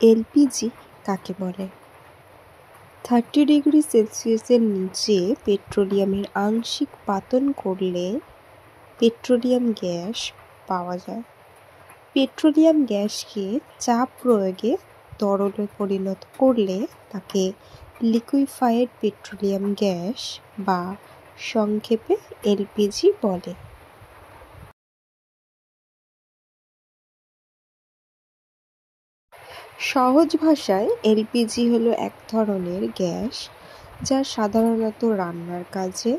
LPG কাকে বলে? 30°C নিচে পেট্রোলিয়ামের আংশিক পাতন করলে পেট্রোলিয়াম গ্যাস পাওয়া যায়। পেট্রোলিয়াম গ্যাসকে চাপ প্রয়োগে তরলে পরিণত করলে তাকে লিকুইফাইড পেট্রোলিয়াম গ্যাস বা সংক্ষেপে এলপিজি বলে। সহজ ভাষায় এলপিজি হলো এক ধরনের গ্যাস যা সাধারণত রান্নার কাজে,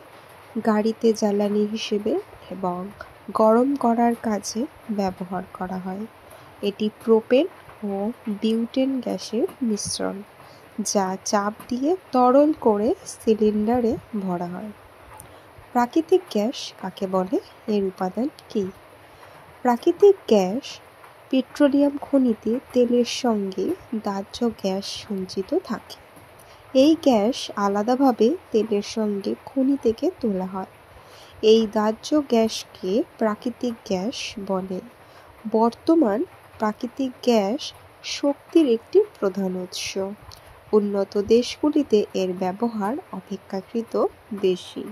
গাড়িতে জ্বালানি হিসেবে এবং গরম করার কাজে ব্যবহার করা হয়। এটি প্রোপেন ও বিউটেন গ্যাসের মিশ্রণ যা চাপ দিয়ে তরল করে সিলিন্ডারে ভরা হয়। প্রাকৃতিক গ্যাস কাকে বলে? এর উপাদান কী? প্রাকৃতিক গ্যাস পেট্রোলিয়াম খনিতে তেলের সঙ্গে দাহ্য গ্যাস সঞ্চিত থাকে। এই গ্যাস আলাদাভাবে তেলের সঙ্গে খনি থেকে তোলা হয়। এই দাহ্য গ্যাসকে প্রাকৃতিক গ্যাস বলে। বর্তমান প্রাকৃতিক গ্যাস শক্তির একটি প্রধান উৎস। উন্নত দেশগুলিতে এর ব্যবহার অপেক্ষাকৃত বেশি।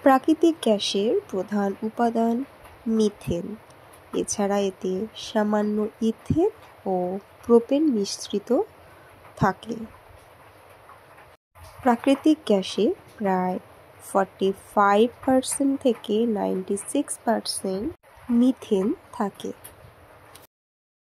প্রাকৃতিক গ্যাসের প্রধান উপাদান মিথেন। এছাড়া এতে সামান্য ইথেন ও প্রোপেন মিশ্রিত থাকে। প্রাকৃতিক গ্যাসে প্রায় 45% থেকে 96% মিথেন থাকে।